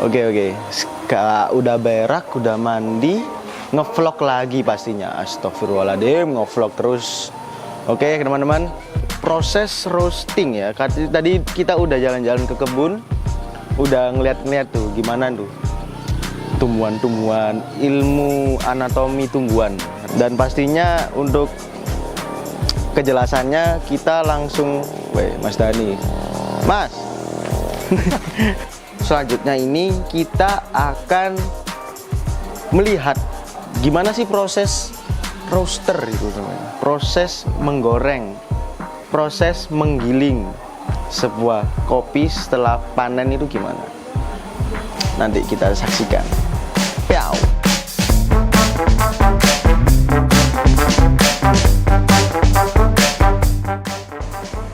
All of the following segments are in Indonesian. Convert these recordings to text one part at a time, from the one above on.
Oke. Udah berak, udah mandi, ngevlog lagi pastinya. Astagfirullahaladzim, ngevlog terus. Oke teman-teman, proses roasting ya. Tadi kita udah jalan-jalan ke kebun, udah ngeliat-ngeliat tuh gimana tuh tumbuhan-tumbuhan, ilmu anatomi tumbuhan. Dan pastinya untuk kejelasannya kita langsung, Mas Dani, Mas. Selanjutnya ini kita akan melihat gimana sih proses roaster itu namanya. Proses menggoreng, proses menggiling sebuah kopi setelah panen itu gimana. Nanti kita saksikan. Piau.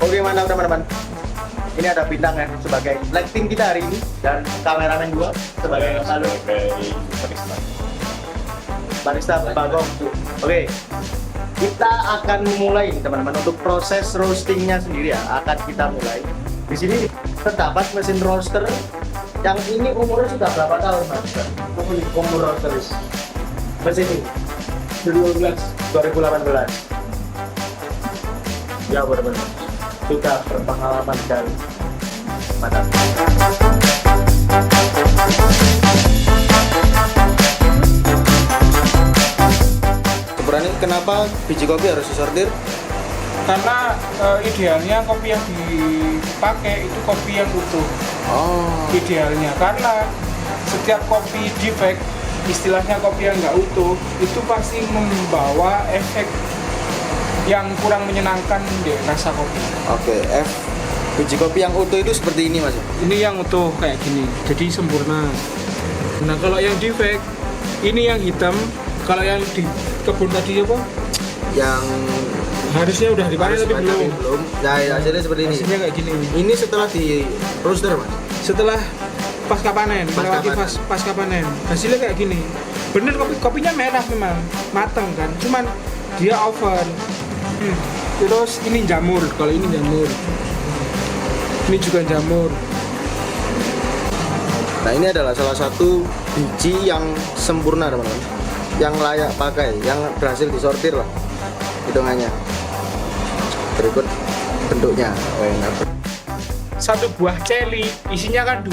Oke, mantap teman-teman. Ini ada bintang ya sebagai lighting kita hari ini, dan kameramen gua sebagai barista Bagong. Oke, kita akan mulai teman-teman untuk proses roastingnya sendiri ya. Akan kita mulai. Di sini terdapat mesin roaster yang ini umurnya sudah berapa tahun Mas? Umur roaster mesin ini 2018. Ya benar-benar sudah berpengalaman dan mantap. Sebenarnya kenapa biji kopi harus disortir? Karena idealnya kopi yang dipakai itu kopi yang utuh. Idealnya, karena setiap kopi defect, istilahnya kopi yang nggak utuh, itu pasti membawa efek yang kurang menyenangkan di rasa kopi. Oke, biji kopi yang utuh itu seperti ini Mas? Ini yang utuh kayak gini, jadi sempurna. Nah kalau yang defect, ini yang hitam. Kalau yang di kebun tadi apa? Yang harusnya udah dipanen tapi belum. Nah, hasilnya seperti ini. Hasilnya kayak gini. Ini setelah di roaster Mas? Setelah pasca panen, melewati pasca panen. Hasilnya kayak gini. Bener kopinya merah memang, mateng kan. Cuman dia over. Terus ini jamur, kalau ini jamur. Ini juga jamur. Nah, ini adalah salah satu biji yang sempurna teman-teman, yang layak pakai, yang berhasil disortir lah hitungannya. Berikut bentuknya. Satu buah celi isinya kan 2.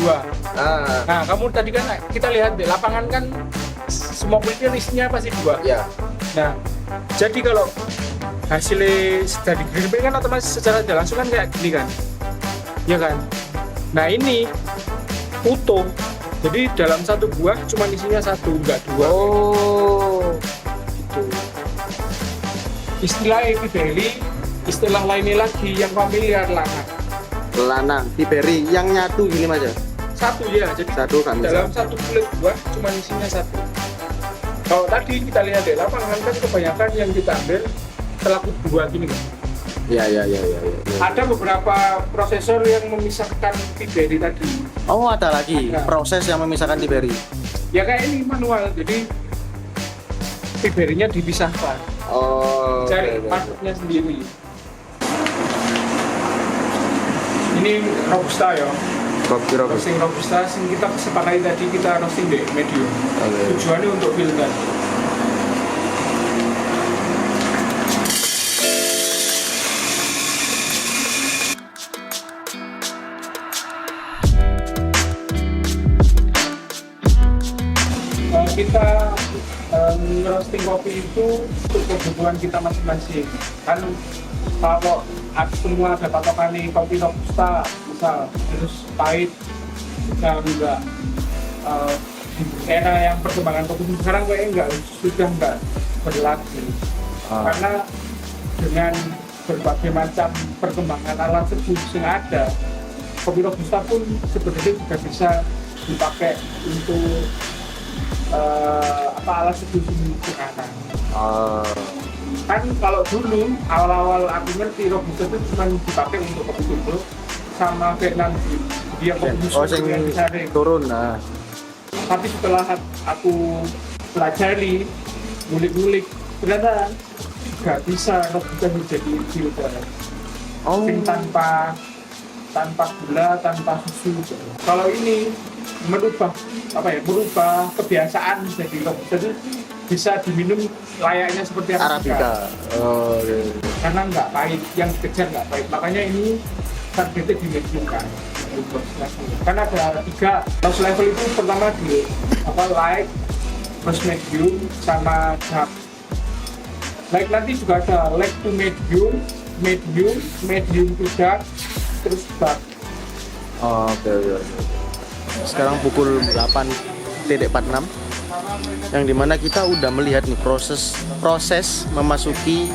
Nah, kamu tadi kan kita lihat di lapangan kan semua kulitnya isinya pasti 2. Ya. Nah, jadi kalau hasilnya sudah digrimping kan otomatis secara tidak langsung kan kayak gini kan, ya kan. Nah ini utuh, jadi dalam satu buah cuma isinya 1, enggak 2. Gitu. Istilah epibeli, istilah lainnya lagi yang familiar lanang Tiberi yang nyatu gini Mas ya? 1 ya, jadi kan dalam satu kulit buah cuma isinya 1. Kalau tadi kita lihat di lapangan kan kebanyakan yang kita ambil terlalu 2 gini kan. Ya. Ada beberapa prosesor yang memisahkan tiberi tadi. Oh, ada lagi proses yang memisahkan tiberi. Ya kayak ini manual, jadi tiberinya dipisahkan. Cari marketnya sendiri. Ini robusta ya. Kopi Roasting robusta yang kita sepakati tadi, kita roasting di medium. Tujuannya untuk filter. Kita roasting kopi itu untuk kebutuhan kita masing-masing. Kan kalau semua ada patokan nih kopi robusta misal, terus pahit dan enggak era yang perkembangan kopi sekarang kayaknya sudah enggak berlaku. Karena dengan berbagai macam perkembangan alat tersebut yang ada, kopi robusta pun sebenarnya juga bisa dipakai untuk alat substitusi sekarang. Kan kalau dulu awal-awal aku ngerti robusta itu cuma dipakai untuk kopi tubruk sama Vietnam dia kopi yang disaring turun. Nah, tapi setelah aku pelajari, ngulik-ngulik, ternyata nggak bisa robusta menjadi filter. Tanpa gula, tanpa susu. Kalau ini merubah merubah kebiasaan jadi bisa diminum layaknya seperti Arabica. Oh, iya. karena nggak pahit, yang dikejar nggak pahit, makanya ini targetnya di medium kan. Kan ada 3 loss level itu, pertama di light, terus medium, sama dark. Light nanti juga ada light to medium, medium to dark, terus dark. Oh, oke. Sekarang pukul 8.46 yang dimana kita udah melihat nih proses memasuki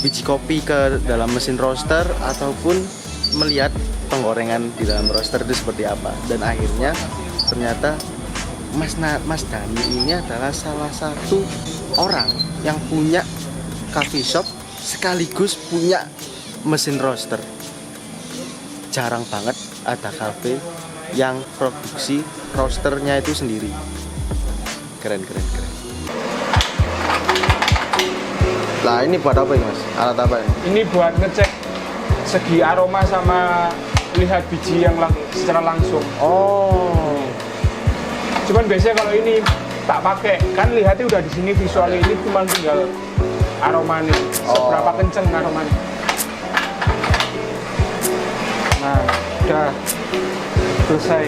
biji kopi ke dalam mesin roaster ataupun melihat penggorengan di dalam roaster itu seperti apa, dan akhirnya ternyata Mas Dani ini adalah salah satu orang yang punya coffee shop sekaligus punya mesin roaster. Jarang banget ada cafe yang produksi roasternya itu sendiri. Keren. Lah ini buat apa ini Mas? Alat apa ini? Ini buat ngecek segi aroma sama lihat biji yang secara langsung. Oh. Cuman biasanya kalau ini tak pakai, kan lihatnya udah di sini visualnya, ini cuma tinggal aromanya, seberapa kenceng aromanya. Nah, udah selesai.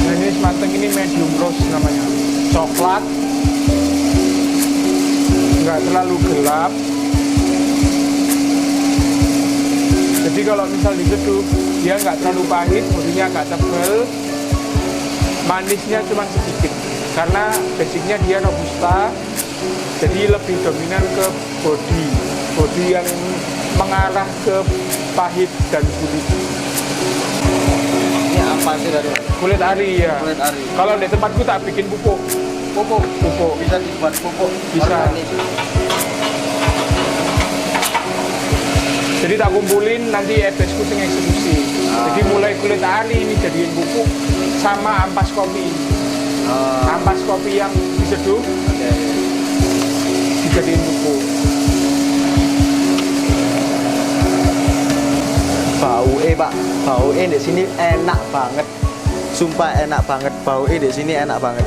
Nah, ini mateng, ini medium roast namanya. Coklat, nggak terlalu gelap. Jadi kalau misal diseduh, dia nggak terlalu pahit, bodinya agak tebal, manisnya cuma sedikit. Karena basicnya dia robusta, jadi lebih dominan ke body yang mengarah ke pahit dan gurih. Ini apa sih dari Kulit ari ya. kulit ari? Kalau di tempatku tak bikin pupuk. Pupuk bisa dibuat pupuk Bisa. organik. Jadi tak kumpulin, nanti ebesku sing eksekusi. Jadi mulai kulit ari ini jadiin pupuk sama ampas kopi. Ampas kopi yang diseduh dijadiin pupuk. Baunya di sini enak banget. Sumpah enak banget, baunya di sini enak banget.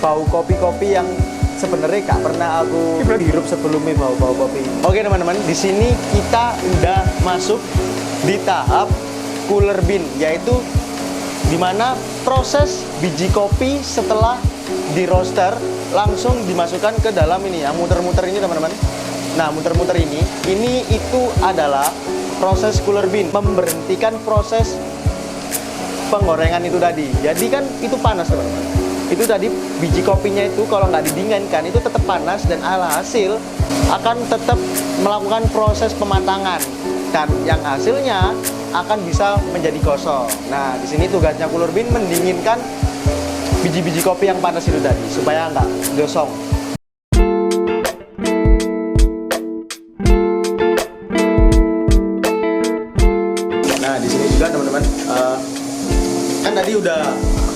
Bau kopi-kopi yang sebenarnya gak pernah aku hirup sebelumnya, bau kopi. Oke teman-teman, di sini kita udah masuk di tahap cooler bean, yaitu dimana proses biji kopi setelah di roaster langsung dimasukkan ke dalam ini, yang muter-muter ini teman-teman. Nah, muter-muter ini itu adalah proses cooler bean, memberhentikan proses penggorengan itu tadi. Jadi kan itu panas teman-teman. Itu tadi biji kopinya itu kalau nggak didinginkan itu tetap panas, dan alhasil akan tetap melakukan proses pematangan, dan yang hasilnya akan bisa menjadi gosong. Nah, di sini tugasnya cooler bean mendinginkan biji-biji kopi yang panas itu tadi supaya nggak gosong. Nah, di sini juga teman-teman, kan tadi udah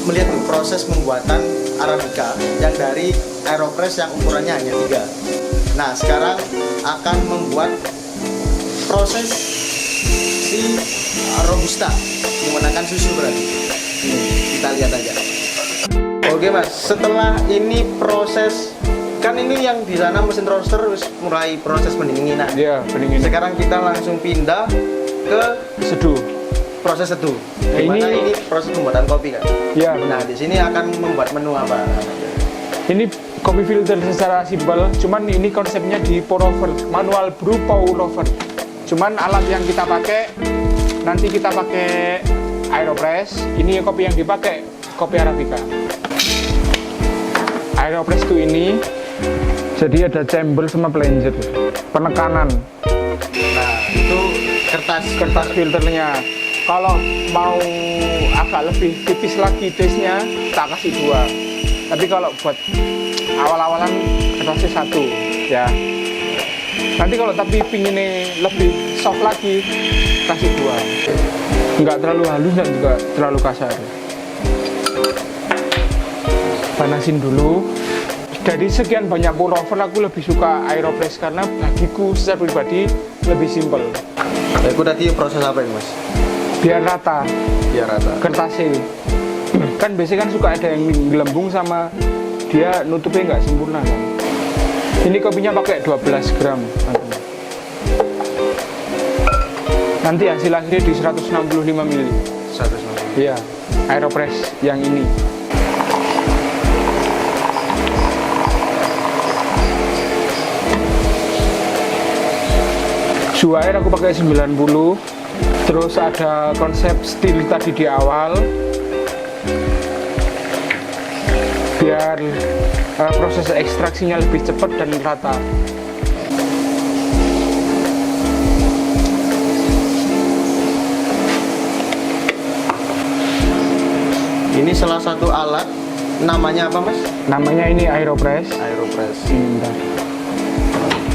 melihat proses pembuatan Arabica yang dari Aeropress yang ukurannya hanya 3. Nah, sekarang akan membuat proses si Robusta menggunakan susu berarti. Kita lihat aja. Oke Mas, setelah ini proses, kan ini yang di sana mesin roaster mulai proses pendinginan. Iya, pendinginan. Sekarang kita langsung pindah ke Seduh. proses seduh. Ini proses pembuatan kopi kan? Iya. Nah, di sini akan membuat menu apa? Ini kopi filter secara simpel, cuman ini konsepnya di pour over, manual brew pour over. Cuman alat yang kita pakai, nanti kita pakai Aeropress. Ini kopi yang dipakai kopi Arabica. Aeropress itu ini, jadi ada chamber sama plunger, penekanan. Nah, itu kertas filternya. Kalau mau agak lebih tipis lagi taste-nya, tak kasih 2. Tapi kalau buat awal-awalan kertasnya 1 ya. Nanti kalau tapi pinginnya lebih soft lagi, kasih 2. Nggak terlalu halus dan juga terlalu kasar. Panasin dulu. Dari sekian banyak pour over aku lebih suka Aeropress karena bagiku secara pribadi lebih simpel. Itu tadi proses apa ini mas? Biar rata Biar rata. kertasnya. Kan biasanya kan suka ada yang gelembung sama dia nutupnya nggak sempurna kan. Ini kopinya pakai 12 gram. Nanti hasil akhirnya di 165 ml. 160. Iya, Aeropress yang ini. Suhu air aku pakai 90. Terus ada konsep steel tadi di awal. Biar proses ekstraksinya lebih cepat dan rata. Ini salah satu alat, namanya apa mas? Namanya ini Aeropress. Aeropress. Bentar.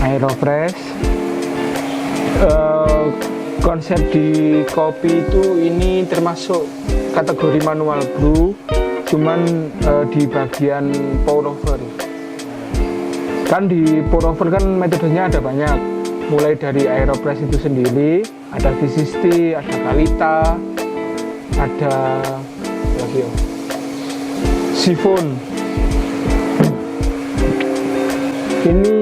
Aeropress. Konsep di kopi itu ini termasuk kategori manual brew, cuman di bagian pour over. Kan di pour over kan metodenya ada banyak, mulai dari Aeropress itu sendiri, ada V60, ada Kalita, ada lagi ya, siphon. Ini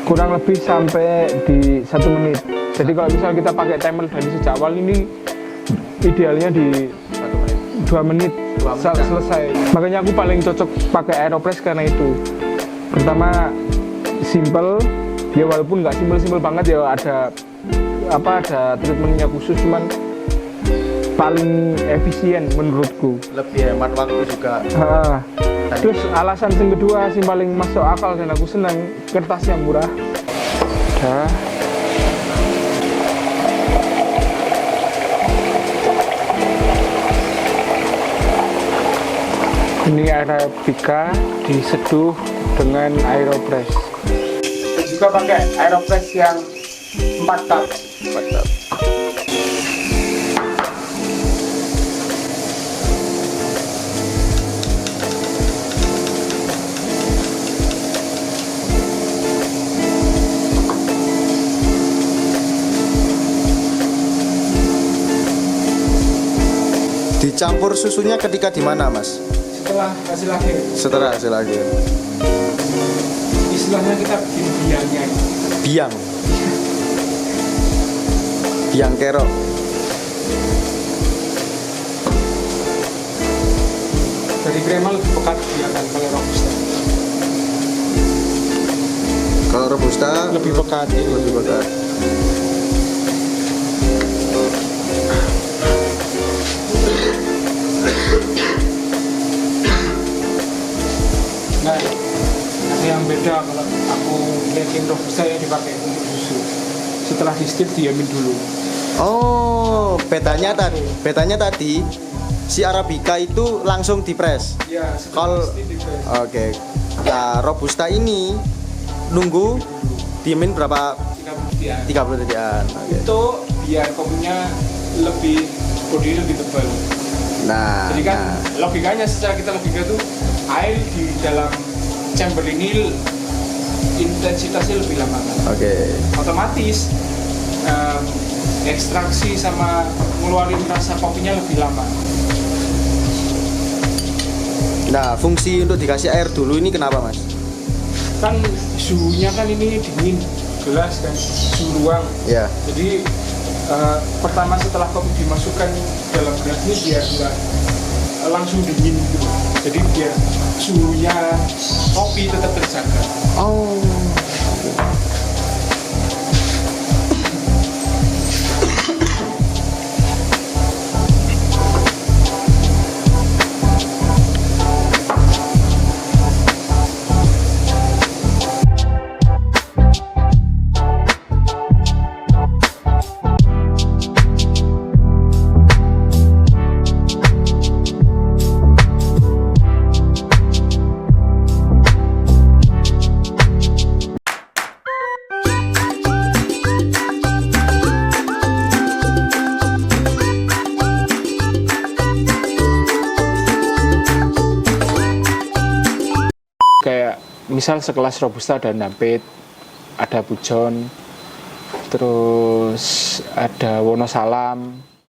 kurang lebih sampai di 1 menit. Jadi kalau misalnya kita pakai timer dari sejak awal, ini idealnya di 1 menit. 2 menit, 2 menit selesai. Makanya aku paling cocok pakai Aeropress karena itu. Pertama simple, ya walaupun nggak simple banget ya, ada treatmentnya khusus, cuman paling efisien menurutku. Lebih hemat waktu juga. Terus alasan yang kedua sih paling masuk akal dan aku senang, kertasnya murah. Ini Arabica diseduh dengan Aeropress. Dan juga pakai Aeropress yang 4 tap. 4 tap. Dicampur susunya ketika di mana mas? Setelah hasil akhir. Setelah hasil akhir. Istilahnya kita bikin biangnya. Biang. Biang kerok. Dari krema lebih pekat dia kan kalau robusta. Kalau robusta Lebih pekat ini. lebih pekat. Nah, ada yang beda kalau aku liatin robusta yang dipakai untuk susu. Setelah di steep diamin dulu. Oh, bedanya tadi si Arabica itu langsung dipres. Ya, Kalau oke. Nah, robusta ini nunggu diemin berapa? 30 30 detikan. Oke. Itu biar kopinya lebih bodinya lebih tebal. Nah, Jadi kan logikanya secara kita logika tuh air di dalam chamber ini intensitasnya lebih lama kan. oke. Otomatis ekstraksi sama ngeluarin rasa kopinya lebih lama. Nah, fungsi untuk dikasih air dulu ini kenapa, Mas? Kan suhunya kan ini dingin, gelas kan, suhu ruang. Ya. Jadi pertama setelah kopi dimasukkan dalam gelas ini biar nggak langsung dingin gitu. Jadi biar suhunya kopi tetap terjaga. Oh. misal sekelas Robusta ada Dampit, ada Pujon, terus ada Wonosalam,